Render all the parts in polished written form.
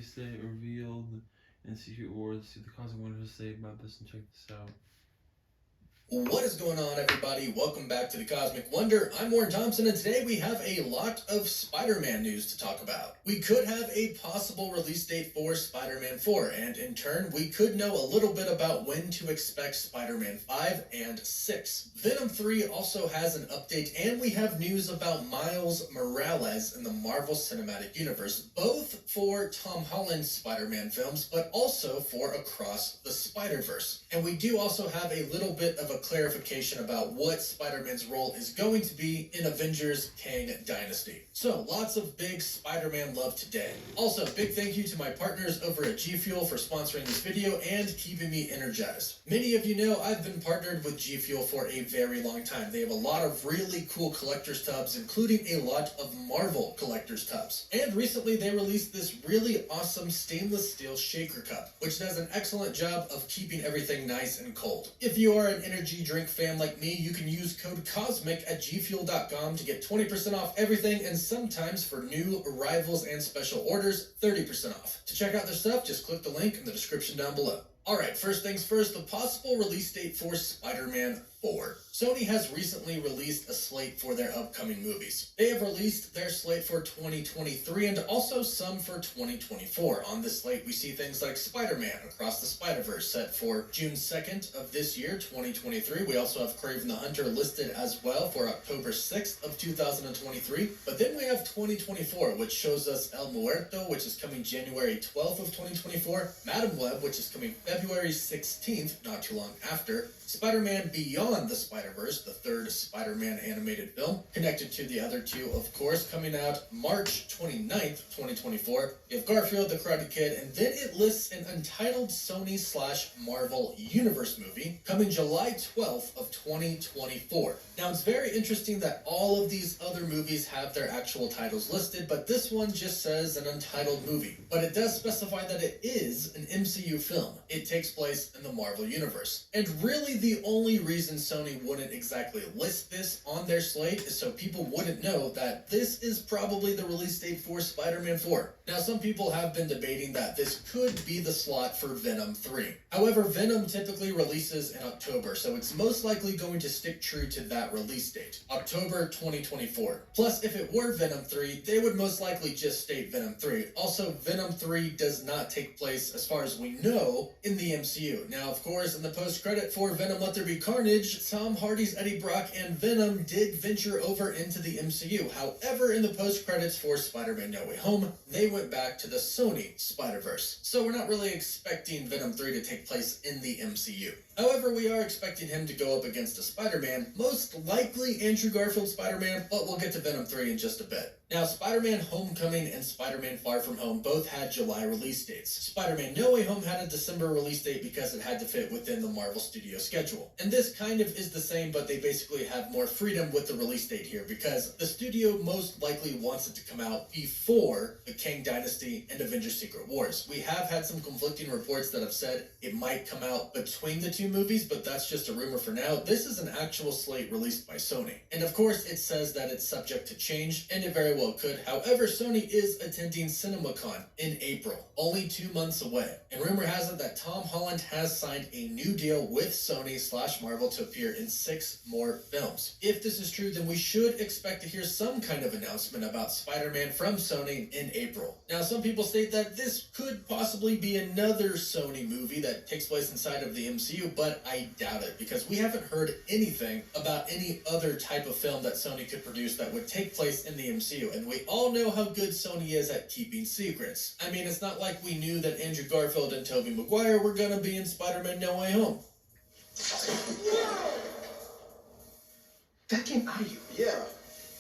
release date revealed in Secret Wars. See the Cosmic Wonder to say about this and check this out. What is going on, everybody? Welcome back to the Cosmic Wonder. I'm Warren Thompson, and today we have a lot of Spider-Man news to talk about. We could have a possible release date for Spider-Man 4, and in turn, we could know a little bit about when to expect Spider-Man 5 and 6. Venom 3 also has an update, and we have news about Miles Morales in the Marvel Cinematic Universe, both for Tom Holland's Spider-Man films, but also for Across the Spider-Verse. And we do also have a little bit of a clarification about what Spider-Man's role is going to be in Avengers Kang Dynasty. So, lots of big Spider-Man love today. Also, big thank you to my partners over at G Fuel for sponsoring this video and keeping me energized. Many of you know I've been partnered with G Fuel for a very long time. They have a lot of really cool collector's tubs, including a lot of Marvel collector's tubs. And recently they released this really awesome stainless steel shaker cup, which does an excellent job of keeping everything nice and cold. If you are an energy drink fan like me, you can use code COSMIC at gfuel.com to get 20% off everything, and sometimes for new arrivals and special orders, 30% off. To check out their stuff, just click the link in the description down below. Alright, first things first, the possible release date for Spider-Man 4. Sony has recently released a slate for their upcoming movies. They have released their slate for 2023 and also some for 2024. On this slate, we see things like Spider-Man Across the Spider-Verse set for June 2nd of this year, 2023. We also have Kraven the Hunter listed as well for October 6th of 2023. But then we have 2024, which shows us El Muerto, which is coming January 12th of 2024, Madam Web, which is coming February 16th, not too long after, Spider-Man Beyond the Spider-Verse, the third Spider-Man animated film, connected to the other two, of course, coming out March 29th, 2024. You have Garfield, the Karate Kid, and then it lists an untitled Sony/Marvel Universe movie coming July 12th of 2024. Now, it's very interesting that all of these other movies have their actual titles listed, but this one just says an untitled movie. But it does specify that it is an MCU film. It takes place in the Marvel Universe. And really, the only reason Sony wouldn't exactly list this on their slate is so people wouldn't know that this is probably the release date for Spider-Man 4. Now, some people have been debating that this could be the slot for Venom 3. However, Venom typically releases in October, so it's most likely going to stick true to that release date, October 2024. Plus, if it were Venom 3, they would most likely just state Venom 3. Also, Venom 3 does not take place, as far as we know, in the MCU. Now, of course, in the post-credit for Venom Let There Be Carnage, Tom Hardy's Eddie Brock and Venom did venture over into the MCU. However, in the post-credits for Spider-Man No Way Home, they went back to the Sony Spider-Verse. So we're not really expecting Venom 3 to take place in the MCU. However, we are expecting him to go up against a Spider-Man, most likely Andrew Garfield Spider-Man, but we'll get to Venom 3 in just a bit. Now, Spider-Man Homecoming and Spider-Man Far From Home both had July release dates. Spider-Man No Way Home had a December release date because it had to fit within the Marvel Studio schedule. And this kind of is the same, but they basically have more freedom with the release date here because the studio most likely wants it to come out before the Kang Dynasty and Avengers Secret Wars. We have had some conflicting reports that have said it might come out between the two movies, but that's just a rumor for now. This is an actual slate released by Sony. And of course, it says that it's subject to change, and it very well could. However, Sony is attending CinemaCon in April, only 2 months away. And rumor has it that Tom Holland has signed a new deal with Sony/Marvel to appear in 6 more films. If this is true, then we should expect to hear some kind of announcement about Spider-Man from Sony in April. Now, some people state that this could possibly be another Sony movie that takes place inside of the MCU, but I doubt it because we haven't heard anything about any other type of film that Sony could produce that would take place in the MCU. And we all know how good Sony is at keeping secrets. I mean, it's not like we knew that Andrew Garfield and Tobey Maguire were gonna be in Spider-Man No Way Home. That came out of you. Yeah.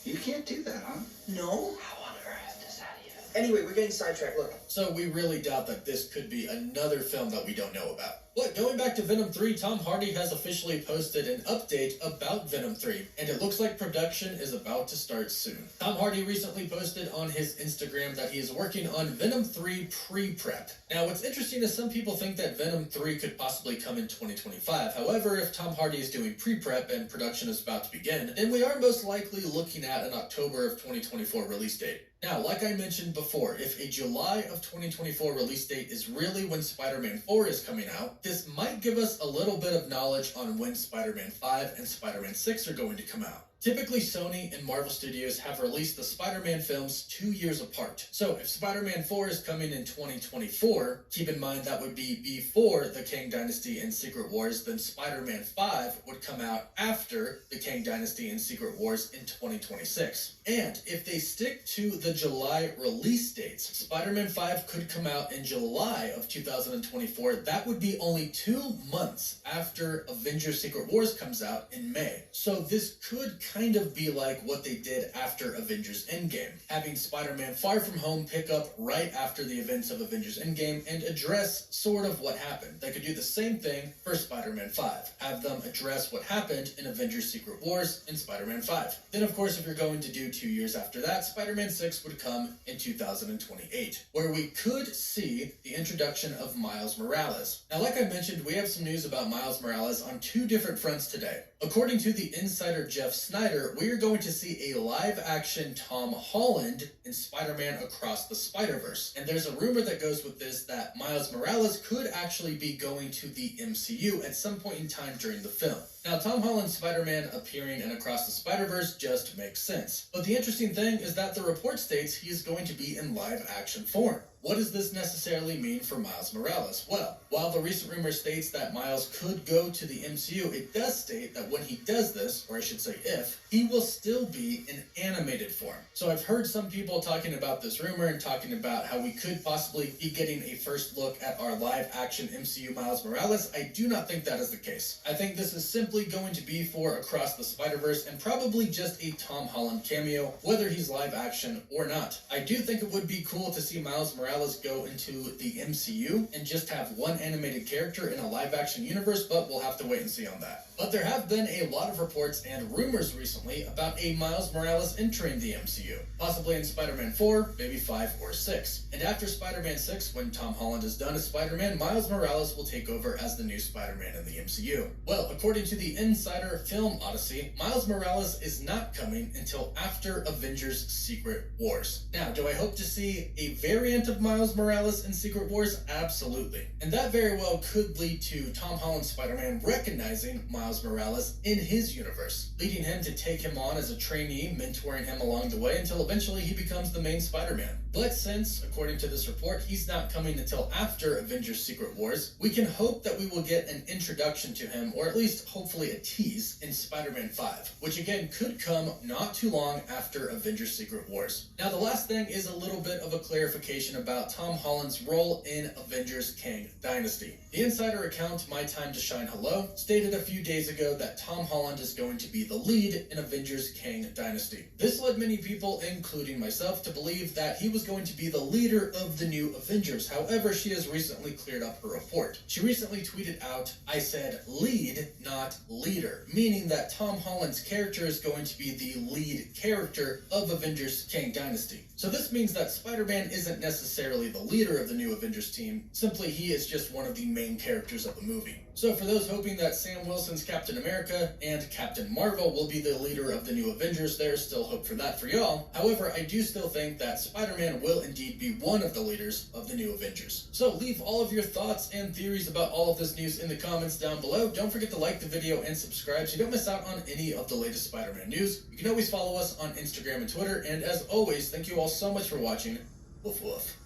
You can't do that, huh? No? How on earth does that even... Anyway, we're getting sidetracked. Look. So we really doubt that this could be another film that we don't know about. Look, going back to Venom 3, Tom Hardy has officially posted an update about Venom 3, and it looks like production is about to start soon. Tom Hardy recently posted on his Instagram that he is working on Venom 3 pre-prep. Now, what's interesting is some people think that Venom 3 could possibly come in 2025. However, if Tom Hardy is doing pre-prep and production is about to begin, then we are most likely looking at an October of 2024 release date. Now, like I mentioned before, if a July of 2024 release date is really when Spider-Man 4 is coming out, this might give us a little bit of knowledge on when Spider-Man 5 and Spider-Man 6 are going to come out. Typically, Sony and Marvel Studios have released the Spider-Man films 2 years apart. So if Spider-Man 4 is coming in 2024, keep in mind that would be before the Kang Dynasty and Secret Wars, then Spider-Man 5 would come out after the Kang Dynasty and Secret Wars in 2026. And if they stick to the July release dates, Spider-Man 5 could come out in July of 2024. That would be only 2 months after Avengers Secret Wars comes out in May. So this could kind of be like what they did after Avengers Endgame, having Spider-Man Far From Home pick up right after the events of Avengers Endgame and address sort of what happened. They could do the same thing for Spider-Man 5, have them address what happened in Avengers Secret Wars in Spider-Man 5. Then of course, if you're going to do 2 years after that, Spider-Man 6 would come in 2028, where we could see the introduction of Miles Morales. Now, like I mentioned, we have some news about Miles Morales on 2 different fronts today. According to the insider Jeff Snyder, we are going to see a live-action Tom Holland in Spider-Man Across the Spider-Verse. And there's a rumor that goes with this that Miles Morales could actually be going to the MCU at some point in time during the film. Now, Tom Holland's Spider-Man appearing in Across the Spider-Verse just makes sense. But the interesting thing is that the report states he is going to be in live-action form. What does this necessarily mean for Miles Morales? Well, while the recent rumor states that Miles could go to the MCU, it does state that when he does this, or I should say if, he will still be in animated form. So I've heard some people talking about this rumor and talking about how we could possibly be getting a first look at our live-action MCU Miles Morales. I do not think that is the case. I think this is simply going to be for Across the Spider-Verse and probably just a Tom Holland cameo, whether he's live-action or not. I do think it would be cool to see Miles Morales go into the MCU and just have one animated character in a live-action universe, but we'll have to wait and see on that. But there have been a lot of reports and rumors recently about a Miles Morales entering the MCU, possibly in Spider-Man 4, maybe 5 or 6. And after Spider-Man 6, when Tom Holland is done as Spider-Man, Miles Morales will take over as the new Spider-Man in the MCU. Well, according to the insider Film Odyssey, Miles Morales is not coming until after Avengers Secret Wars. Now, do I hope to see a variant of Miles Morales in Secret Wars? Absolutely. And that very well could lead to Tom Holland's Spider-Man recognizing Miles Morales in his universe, leading him to take him on as a trainee, mentoring him along the way until eventually he becomes the main Spider-Man. But since, according to this report, he's not coming until after Avengers Secret Wars, we can hope that we will get an introduction to him, or at least hopefully a tease, in Spider-Man 5, which again could come not too long after Avengers Secret Wars. Now, the last thing is a little bit of a clarification about Tom Holland's role in Avengers Kang Dynasty. The insider account My Time to Shine Hello stated a few days ago that Tom Holland is going to be the lead in Avengers Kang Dynasty. This led many people, including myself, to believe that he was going to be the leader of the new Avengers. However, she has recently cleared up her report. She recently tweeted out, "I said lead, not leader," meaning that Tom Holland's character is going to be the lead character of Avengers Kang Dynasty. So this means that Spider-Man isn't necessarily the leader of the new Avengers team, simply he is just one of the main characters of the movie. So for those hoping that Sam Wilson's Captain America and Captain Marvel will be the leader of the new Avengers, there's still hope for that for y'all. However, I do still think that Spider-Man will indeed be one of the leaders of the new Avengers. So leave all of your thoughts and theories about all of this news in the comments down below. Don't forget to like the video and subscribe so you don't miss out on any of the latest Spider-Man news. You can always follow us on Instagram and Twitter, and as always, thank you all so much for watching. Woof woof.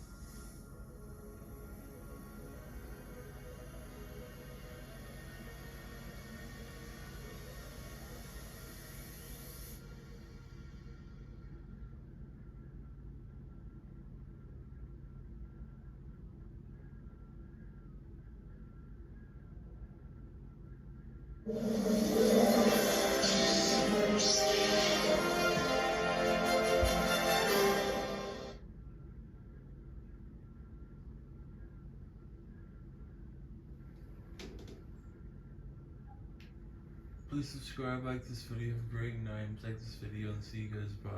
Please subscribe, like this video, have a great night, like this video, and see you guys, bye.